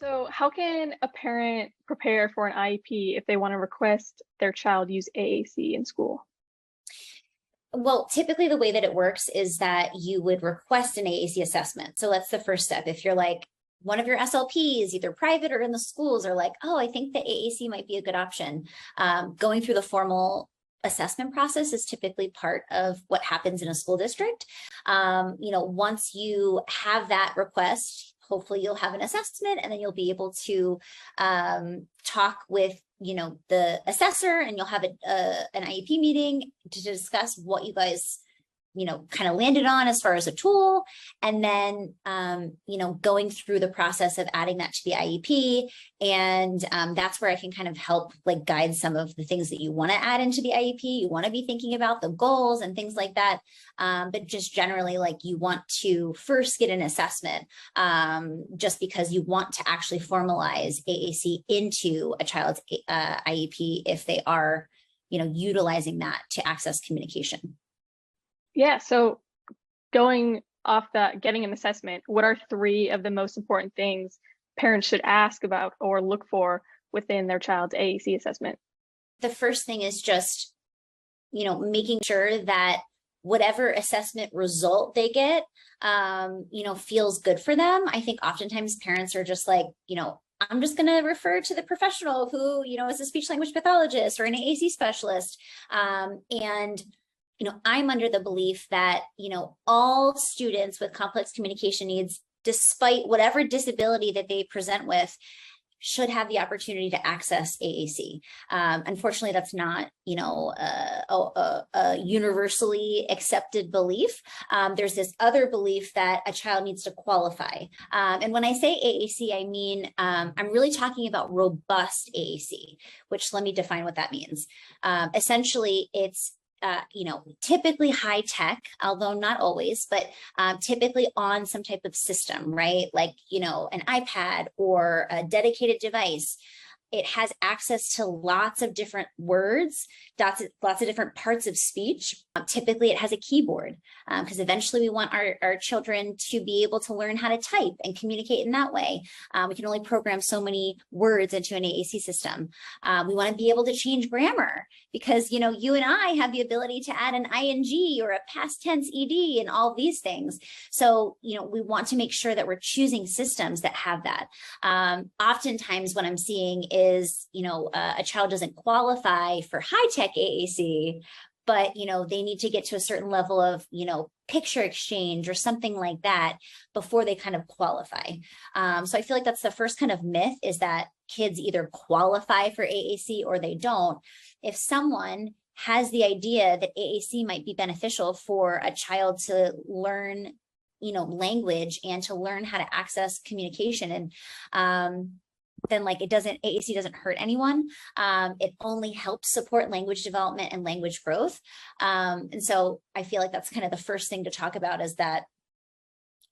So, how can a parent prepare for an IEP if they want to request their child use AAC in school? Well, typically the way that it works is that you would request an AAC assessment. So that's the first step. If you're like one of your SLPs, either private or in the schools, are like, oh, I think the AAC might be a good option. Going through the formal assessment process is typically part of what happens in a school district. Once you have that request, hopefully you'll have an assessment, and then you'll be able to talk with the assessor, and you'll have an IEP meeting to discuss what you guys kind of landed on as far as a tool, and then going through the process of adding that to the IEP. And that's where I can kind of help like guide some of the things that you want to add into the IEP. You want to be thinking about the goals and things like that, but just generally, like, you want to first get an assessment, just because you want to actually formalize AAC into a child's IEP if they are utilizing that to access communication. Yeah, so going off that, getting an assessment, what are three of the most important things parents should ask about or look for within their child's AAC assessment? The first thing is just, making sure that whatever assessment result they get, feels good for them. I think oftentimes parents are just like, I'm just going to refer to the professional who, is a speech language pathologist or an AAC specialist. I'm under the belief that, all students with complex communication needs, despite whatever disability that they present with, should have the opportunity to access AAC. Unfortunately, that's not, a universally accepted belief. There's this other belief that a child needs to qualify. And when I say AAC, I mean, I'm really talking about robust AAC, which, let me define what that means. Essentially, it's typically high tech, although not always, but typically on some type of system, right? Like, an iPad or a dedicated device. It has access to lots of different words, lots of different parts of speech. Typically, it has a keyboard, because eventually we want our children to be able to learn how to type and communicate in that way. We can only program so many words into an AAC system. We want to be able to change grammar because, you and I have the ability to add an ing or a past tense ed and all these things. So, we want to make sure that we're choosing systems that have that. Oftentimes what I'm seeing is, a child doesn't qualify for high-tech AAC, but, they need to get to a certain level of, picture exchange or something like that before they kind of qualify. So I feel like that's the first kind of myth, is that kids either qualify for AAC or they don't. If someone has the idea that AAC might be beneficial for a child to learn, language and to learn how to access communication, and then AAC doesn't hurt anyone. It only helps support language development and language growth. And so I feel like that's kind of the first thing to talk about, is that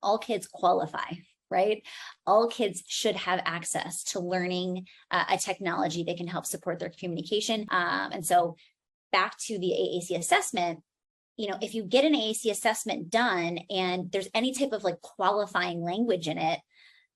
all kids qualify, right? All kids should have access to learning a technology that can help support their communication. And so back to the AAC assessment, if you get an AAC assessment done and there's any type of like qualifying language in it,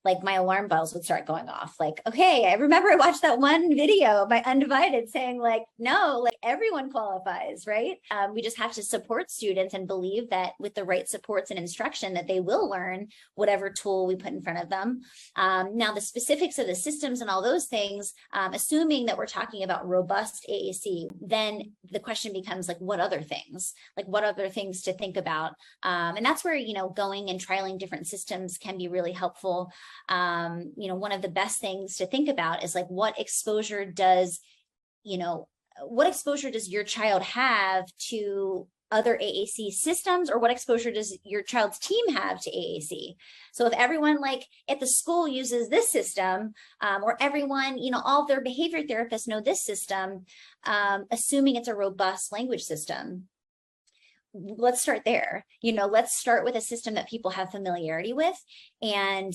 like my alarm bells would start going off. Like, okay, I remember I watched that one video by Undivided saying like, no, like everyone qualifies, right? We just have to support students and believe that with the right supports and instruction that they will learn whatever tool we put in front of them. Now the specifics of the systems and all those things, assuming that we're talking about robust AAC, then the question becomes like, what other things? Like what other things to think about? And that's where, going and trialing different systems can be really helpful. One of the best things to think about is like, what exposure does your child have to other AAC systems, or what exposure does your child's team have to AAC? So if everyone like at the school uses this system, or everyone, all of their behavior therapists know this system, assuming it's a robust language system, let's start there. Let's start with a system that people have familiarity with and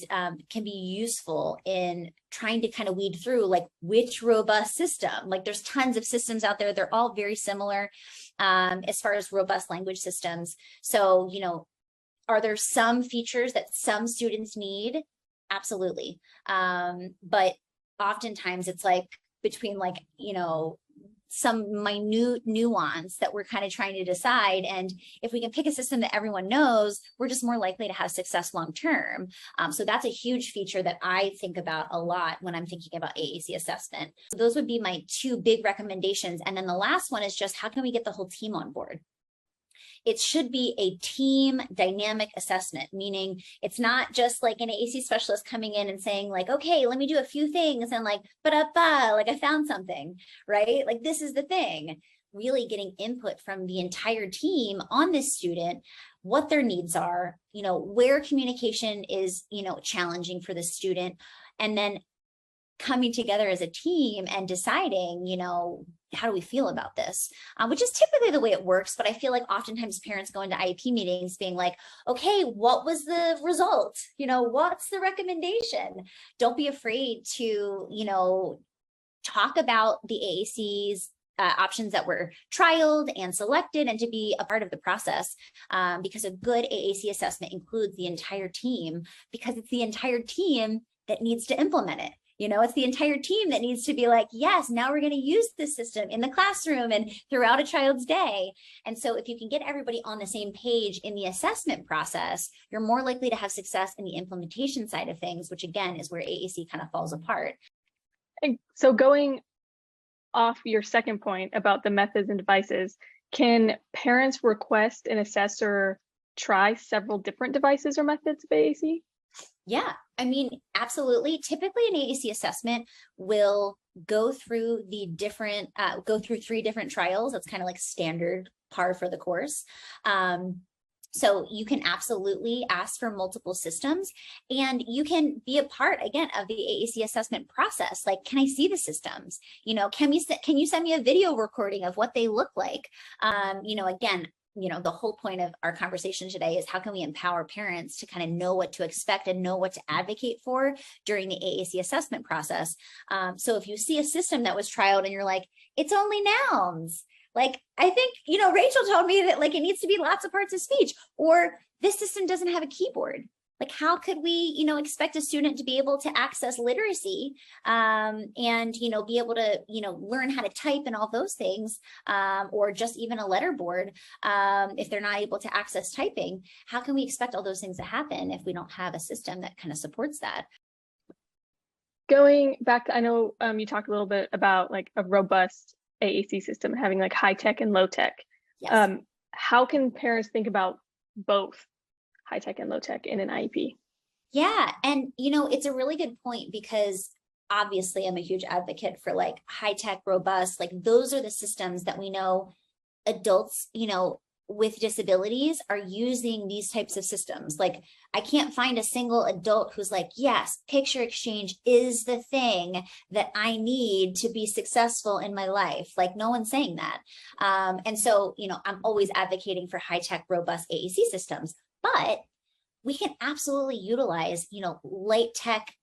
can be useful in trying to kind of weed through like which robust system. Like there's tons of systems out there. They're all very similar as far as robust language systems. So, are there some features that some students need Absolutely. But oftentimes it's like between like, some minute nuance that we're kind of trying to decide. And if we can pick a system that everyone knows, we're just more likely to have success long-term. So that's a huge feature that I think about a lot when I'm thinking about AAC assessment. So those would be my two big recommendations. And then the last one is just, how can we get the whole team on board? It should be a team dynamic assessment, meaning it's not just like an AAC specialist coming in and saying like, okay, let me do a few things and like, like I found something, right? Like this is the thing. Really getting input from the entire team on this student, what their needs are, where communication is, challenging for the student, and then coming together as a team and deciding, how do we feel about this? Which is typically the way it works. But I feel like oftentimes parents go into IEP meetings being like, okay, what was the result? What's the recommendation? Don't be afraid to, talk about the AACs, options that were trialed and selected, and to be a part of the process, because a good AAC assessment includes the entire team, because it's the entire team that needs to implement it. It's the entire team that needs to be like, yes, now we're going to use this system in the classroom and throughout a child's day. And so if you can get everybody on the same page in the assessment process, you're more likely to have success in the implementation side of things, which again is where AAC kind of falls apart. And so going off your second point about the methods and devices, can parents request an assessor try several different devices or methods of AAC? Yeah, I mean, absolutely. Typically an AAC assessment will go through three different trials. That's kind of like standard par for the course. So you can absolutely ask for multiple systems, and you can be a part again of the AAC assessment process. Like, can I see the systems? Can you send me a video recording of what they look like? Again, the whole point of our conversation today is how can we empower parents to kind of know what to expect and know what to advocate for during the AAC assessment process. So if you see a system that was trialed and you're like, it's only nouns. Like, I think, Rachel told me that like it needs to be lots of parts of speech, or this system doesn't have a keyboard. Like, how could we, expect a student to be able to access literacy and, be able to, learn how to type and all those things, or just even a letter board if they're not able to access typing? How can we expect all those things to happen if we don't have a system that kind of supports that? Going back to, I know you talked a little bit about like a robust AAC system having like high tech and low tech. Yes. How can parents think about both high tech and low tech in an IEP? Yeah. And, it's a really good point, because obviously I'm a huge advocate for like high tech, robust, like those are the systems that we know adults, with disabilities are using these types of systems. Like, I can't find a single adult who's like, yes, picture exchange is the thing that I need to be successful in my life. Like, no one's saying that. And so, I'm always advocating for high tech, robust AAC systems, but we can absolutely utilize, light tech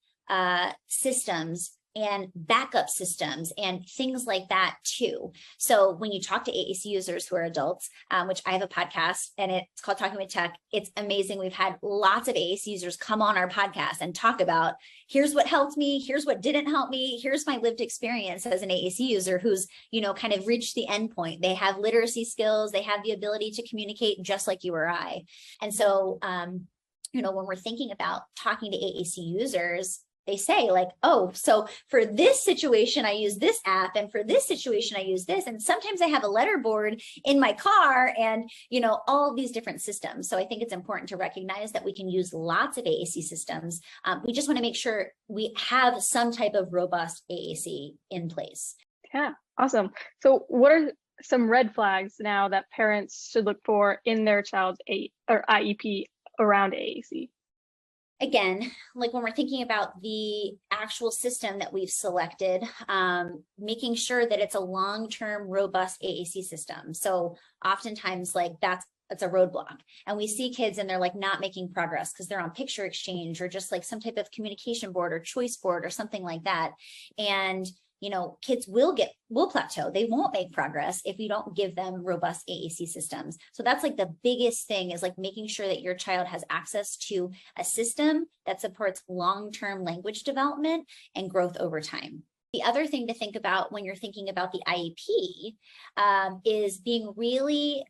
systems and backup systems and things like that too. So when you talk to AAC users who are adults, which I have a podcast and it's called Talking with Tech, it's amazing. We've had lots of AAC users come on our podcast and talk about, here's what helped me, here's what didn't help me, here's my lived experience as an AAC user who's, kind of reached the end point. They have literacy skills, they have the ability to communicate just like you or I. And so, when we're thinking about talking to AAC users, they say like, oh, so for this situation, I use this app, and for this situation, I use this. And sometimes I have a letter board in my car and, all of these different systems. So I think it's important to recognize that we can use lots of AAC systems. We just want to make sure we have some type of robust AAC in place. Yeah, awesome. So what are some red flags now that parents should look for in their child's IEP around AAC? Again, like when we're thinking about the actual system that we've selected, making sure that it's a long-term, robust AAC system. So oftentimes like that's a roadblock. And we see kids and they're like not making progress because they're on picture exchange or just like some type of communication board or choice board or something like that. And kids will plateau. They won't make progress if you don't give them robust AAC systems. So that's like the biggest thing, is like making sure that your child has access to a system that supports long-term language development and growth over time. The other thing to think about when you're thinking about the IEP is being really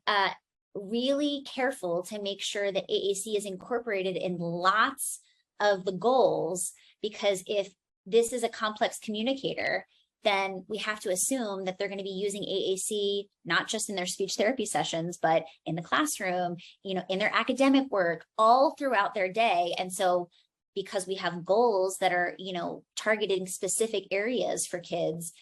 careful to make sure that AAC is incorporated in lots of the goals, because if this is a complex communicator, then we have to assume that they're going to be using AAC, not just in their speech therapy sessions, but in the classroom, in their academic work, all throughout their day. And so because we have goals that are, targeting specific areas for kids,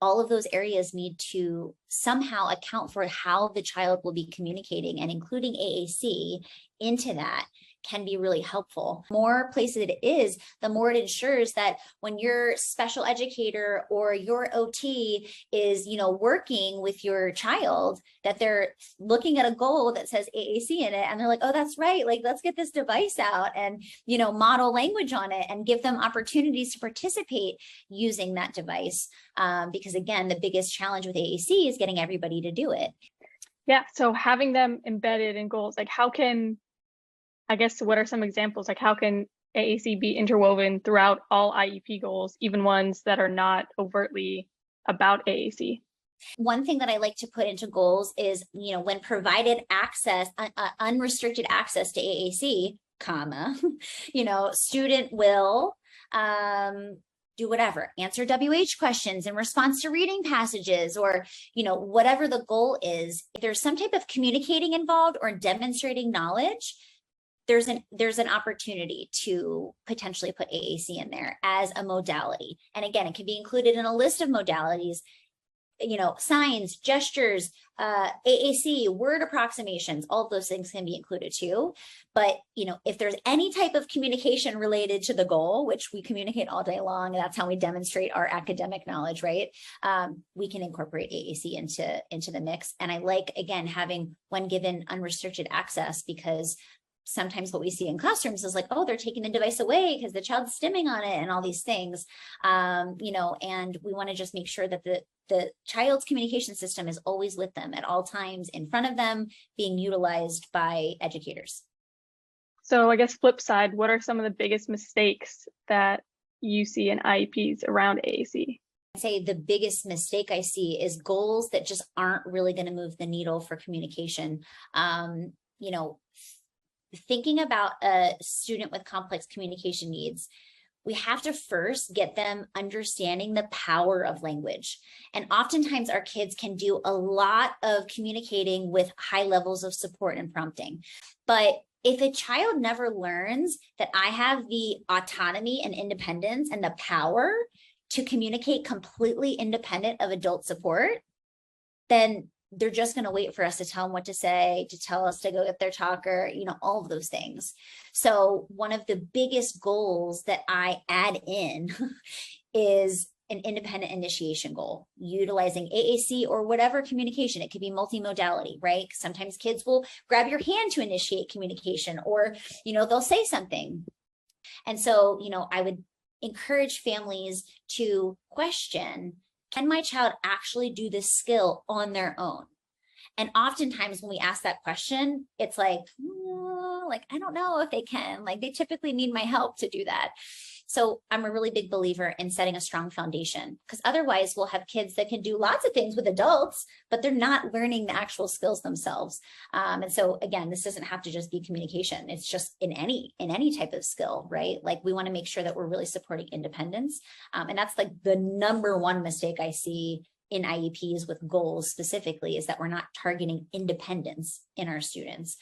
all of those areas need to somehow account for how the child will be communicating, and including AAC into that can be really helpful. The more places it is, the more it ensures that when your special educator or your OT is, working with your child, that they're looking at a goal that says AAC in it, and they're like, oh, that's right. Like, let's get this device out and, model language on it and give them opportunities to participate using that device. Because again, the biggest challenge with AAC is getting everybody to do it. Yeah. So having them embedded in goals, like what are some examples? Like, how can AAC be interwoven throughout all IEP goals, even ones that are not overtly about AAC? One thing that I like to put into goals is, when provided access, unrestricted access to AAC, student will do whatever, answer WH questions in response to reading passages, or, whatever the goal is. If there's some type of communicating involved or demonstrating knowledge, there's an opportunity to potentially put AAC in there as a modality. And again, it can be included in a list of modalities, signs, gestures, AAC, word approximations, all of those things can be included too. But, if there's any type of communication related to the goal, which we communicate all day long, and that's how we demonstrate our academic knowledge, right? We can incorporate AAC into the mix. And I like, again, having, when given unrestricted access, because sometimes what we see in classrooms is like, oh, they're taking the device away because the child's stimming on it and all these things, and we want to just make sure that the child's communication system is always with them at all times, in front of them, being utilized by educators. So I guess flip side, what are some of the biggest mistakes that you see in IEPs around AAC? I'd say the biggest mistake I see is goals that just aren't really going to move the needle for communication. Thinking about a student with complex communication needs, we have to first get them understanding the power of language. And oftentimes our kids can do a lot of communicating with high levels of support and prompting. But if a child never learns that I have the autonomy and independence and the power to communicate completely independent of adult support, then they're just going to wait for us to tell them what to say, to tell us to go get their talker, all of those things. So one of the biggest goals that I add in is an independent initiation goal, utilizing AAC or whatever communication. It could be multimodality, right? Sometimes kids will grab your hand to initiate communication, or, they'll say something. And so, I would encourage families to question, can my child actually do this skill on their own? And oftentimes when we ask that question, it's like, I don't know if they can. Like, they typically need my help to do that. So I'm a really big believer in setting a strong foundation, because otherwise we'll have kids that can do lots of things with adults, but they're not learning the actual skills themselves. And so again, this doesn't have to just be communication. It's just in any type of skill, right? Like, we want to make sure that we're really supporting independence. And that's like the number one mistake I see in IEPs with goals specifically, is that we're not targeting independence in our students.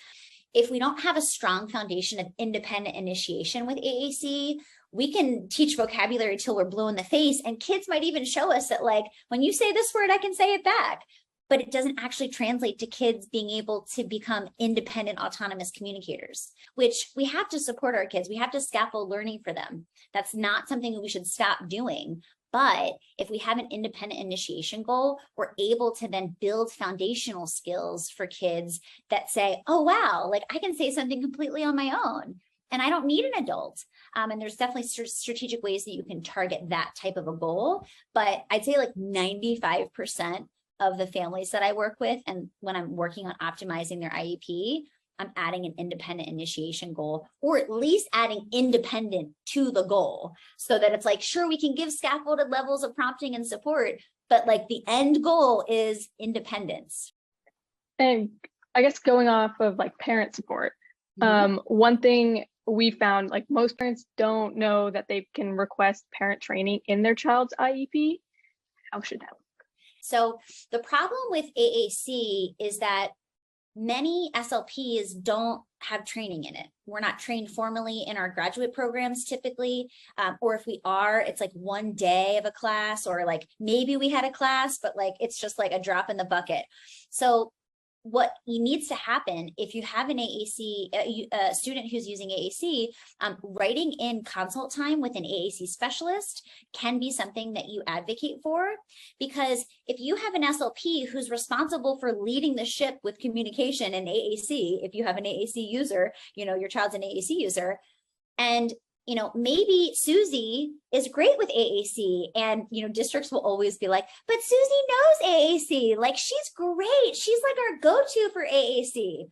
If we don't have a strong foundation of independent initiation with AAC, we can teach vocabulary till we're blue in the face, and kids might even show us that, like, when you say this word, I can say it back. But it doesn't actually translate to kids being able to become independent, autonomous communicators, which we have to support our kids. We have to scaffold learning for them. That's not something that we should stop doing. But if we have an independent initiation goal, we're able to then build foundational skills for kids that say, oh, wow, like, I can say something completely on my own. and I don't need an adult. And there's definitely strategic ways that you can target that type of a goal. But I'd say like 95% of the families that I work with, and when I'm working on optimizing their IEP, I'm adding an independent initiation goal, or at least adding independent to the goal, so that it's like, sure, we can give scaffolded levels of prompting and support, but like the end goal is independence. And I guess going off of like parent support, one thing we found, like most parents don't know that they can request parent training in their child's IEP. How should that work? So the problem with AAC is that many SLPs don't have training in it. We're not trained formally in our graduate programs typically, or if we are, it's like one day of a class, or like maybe we had a class, but like it's just like a drop in the bucket. So what needs to happen if you have an AAC, a student who's using AAC, writing in consult time with an AAC specialist can be something that you advocate for. Because if you have an SLP who's responsible for leading the ship with communication in AAC, if you have an AAC user, your child's an AAC user, and maybe Susie is great with AAC, and, districts will always be like, but Susie knows AAC. Like, she's great. She's like our go-to for AAC.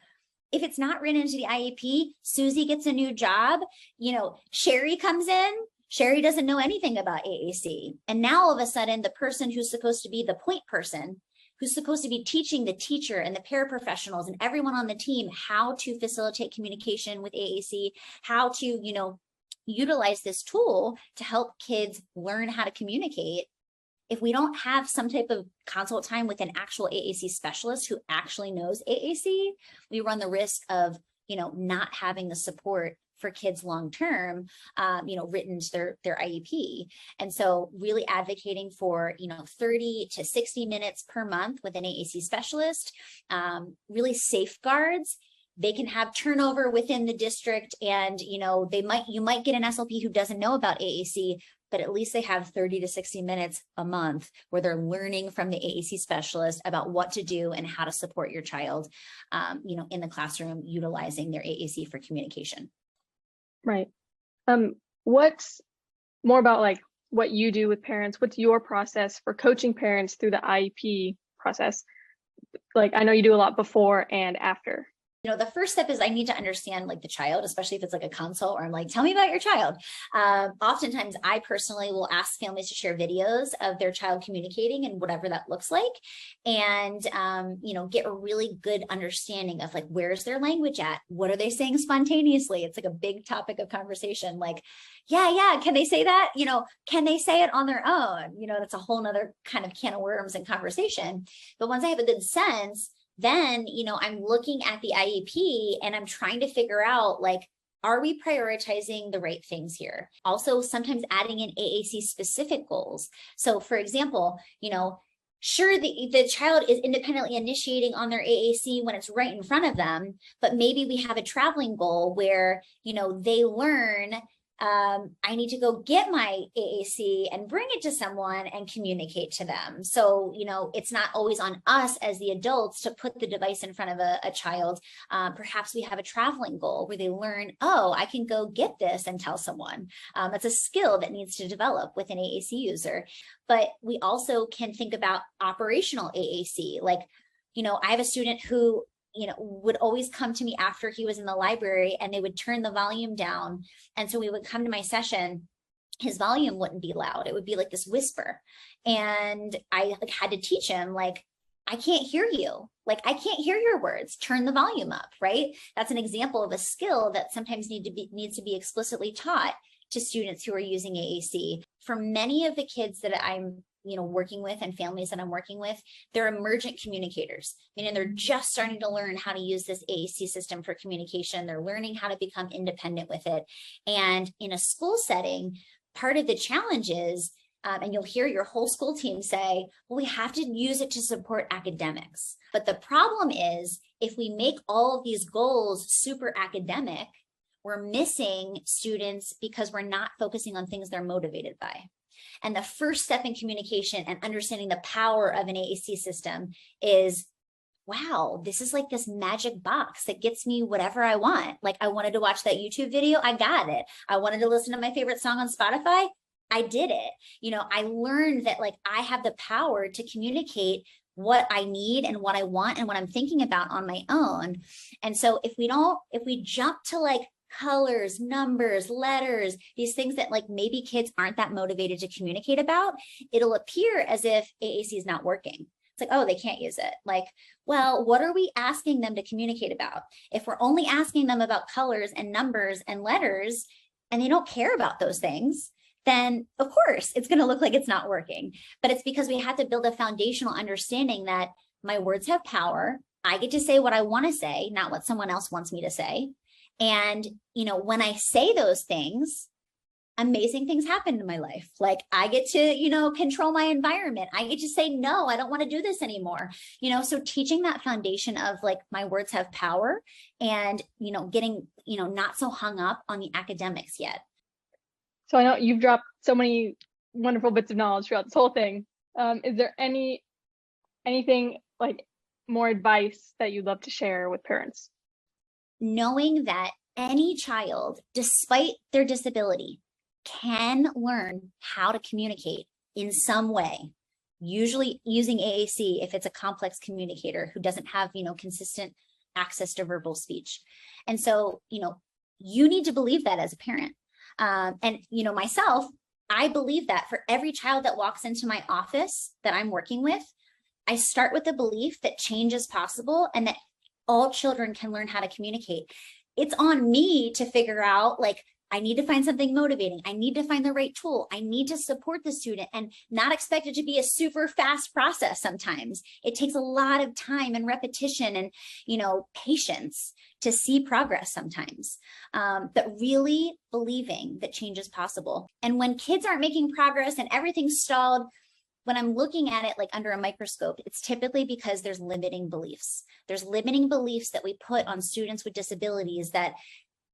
If it's not written into the IEP, Susie gets a new job. Sherry comes in. Sherry doesn't know anything about AAC. And now all of a sudden, the person who's supposed to be the point person, who's supposed to be teaching the teacher and the paraprofessionals and everyone on the team how to facilitate communication with AAC, how to, utilize this tool to help kids learn how to communicate. If we don't have some type of consult time with an actual AAC specialist who actually knows AAC, we run the risk of, not having the support for kids long-term, written to their IEP. And so really advocating for, 30 to 60 minutes per month with an AAC specialist, really safeguards. They can have turnover within the district, and you might get an SLP who doesn't know about AAC, but at least they have 30 to 60 minutes a month where they're learning from the AAC specialist about what to do and how to support your child, in the classroom, utilizing their AAC for communication. Right. What's more about like what you do with parents? What's your process for coaching parents through the IEP process? Like, I know you do a lot before and after. The first step is I need to understand like the child, especially if it's like a consult or I'm like, tell me about your child. Oftentimes I personally will ask families to share videos of their child communicating and whatever that looks like. And, get a really good understanding of like, where's their language at? What are they saying spontaneously? It's like a big topic of conversation. Like, yeah. Can they say that? Can they say it on their own? That's a whole nother kind of can of worms and conversation. But once I have a good sense, then, I'm looking at the IEP and I'm trying to figure out, like, are we prioritizing the right things here? Also, sometimes adding in AAC specific goals. So for example, sure, the child is independently initiating on their AAC when it's right in front of them, but maybe we have a traveling goal where, they learn, I need to go get my AAC and bring it to someone and communicate to them. So, it's not always on us as the adults to put the device in front of a child. Perhaps we have a traveling goal where they learn, oh, I can go get this and tell someone. That's a skill that needs to develop with an AAC user. But we also can think about operational AAC. Like, I have a student who would always come to me after he was in the library, and they would turn the volume down. And so we would come to my session, his volume wouldn't be loud. It would be like this whisper. And I had to teach him, like, I can't hear you. Like, I can't hear your words. Turn the volume up, right? That's an example of a skill that sometimes needs to be explicitly taught to students who are using AAC. For many of the kids that I'm working with and families that I'm working with, they're emergent communicators, meaning they're just starting to learn how to use this AAC system for communication. They're learning how to become independent with it. And in a school setting, part of the challenge is, and you'll hear your whole school team say, well, we have to use it to support academics. But the problem is, if we make all of these goals super academic, we're missing students because we're not focusing on things they're motivated by. And the first step in communication and understanding the power of an AAC system is wow, this is like this magic box that gets me whatever I want. Like I wanted to watch that YouTube video, I got it. I wanted to listen to my favorite song on Spotify, I did it. You know, I learned that like I have the power to communicate what I need and what I want and what I'm thinking about on my own. And so if we jump to like colors, numbers, letters, these things that like maybe kids aren't that motivated to communicate about, it'll appear as if AAC is not working. It's like, oh, they can't use it. Like, well, what are we asking them to communicate about? If we're only asking them about colors and numbers and letters, and they don't care about those things, then of course it's going to look like it's not working. But it's because we have to build a foundational understanding that my words have power. I get to say what I want to say, not what someone else wants me to say. And, you know, when I say those things, amazing things happen in my life. Like I get to, you know, control my environment. I get to say, no, I don't want to do this anymore. You know, so teaching that foundation of like my words have power and, you know, getting, you know, not so hung up on the academics yet. So I know you've dropped so many wonderful bits of knowledge throughout this whole thing. Is there anything like more advice that you'd love to share with parents? Knowing that any child, despite their disability, can learn how to communicate in some way, usually using AAC if it's a complex communicator who doesn't have, you know, consistent access to verbal speech. And so, you know, you need to believe that as a parent. And, you know, myself, I believe that for every child that walks into my office that I'm working with, I start with the belief that change is possible and that all children can learn how to communicate. It's on me to figure out, like, I need to find something motivating. I need to find the right tool. I need to support the student and not expect it to be a super fast process. Sometimes it takes a lot of time and repetition and, you know, patience to see progress sometimes, but really believing that change is possible. And when kids aren't making progress and everything's stalled, when I'm looking at it like under a microscope, it's typically because there's limiting beliefs. There's limiting beliefs that we put on students with disabilities that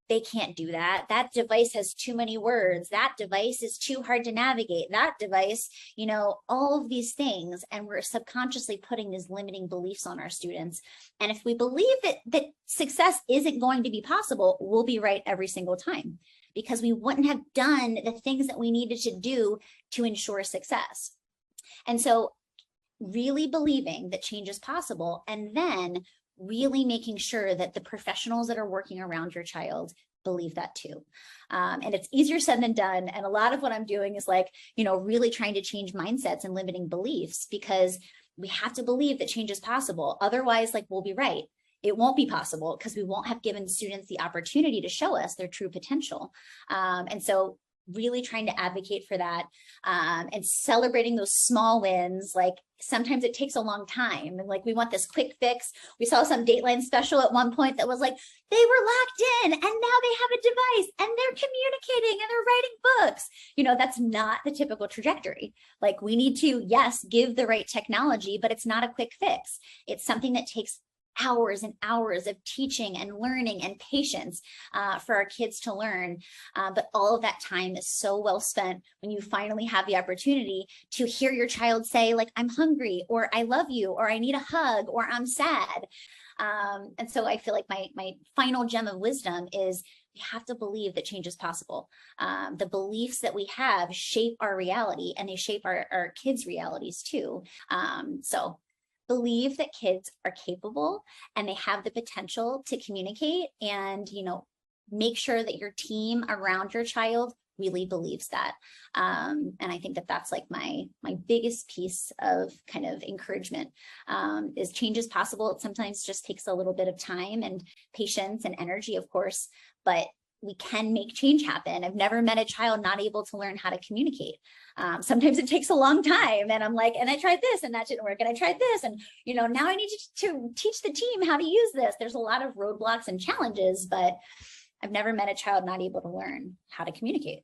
they can't do that. That device has too many words. That device is too hard to navigate. That device, you know, all of these things. And we're subconsciously putting these limiting beliefs on our students. And if we believe that success isn't going to be possible, we'll be right every single time because we wouldn't have done the things that we needed to do to ensure success. And so really believing that change is possible and then really making sure that the professionals that are working around your child believe that too. And it's easier said than done. And a lot of what I'm doing is like, you know, really trying to change mindsets and limiting beliefs because we have to believe that change is possible. Otherwise, like, we'll be right. It won't be possible because we won't have given students the opportunity to show us their true potential. And so really trying to advocate for that and celebrating those small wins. Like sometimes it takes a long time and like we want this quick fix. We saw some Dateline special at one point that was like, they were locked in and now they have a device and they're communicating and they're writing books. You know, that's not the typical trajectory. Like we need to, yes, give the right technology, but it's not a quick fix. It's something that takes hours and hours of teaching and learning and patience for our kids to learn. But all of that time is so well spent when you finally have the opportunity to hear your child say, like, I'm hungry, or I love you, or I need a hug, or I'm sad. And so I feel like my final gem of wisdom is we have to believe that change is possible. The beliefs that we have shape our reality and they shape our kids' realities too. So believe that kids are capable and they have the potential to communicate and, you know, make sure that your team around your child really believes that. And I think that that's like my biggest piece of kind of encouragement is change is possible. It sometimes just takes a little bit of time and patience and energy, of course, but we can make change happen. I've never met a child not able to learn how to communicate. Sometimes it takes a long time and I'm like, and I tried this and that didn't work. And I tried this and, you know, now I need to teach the team how to use this. There's a lot of roadblocks and challenges, but I've never met a child not able to learn how to communicate.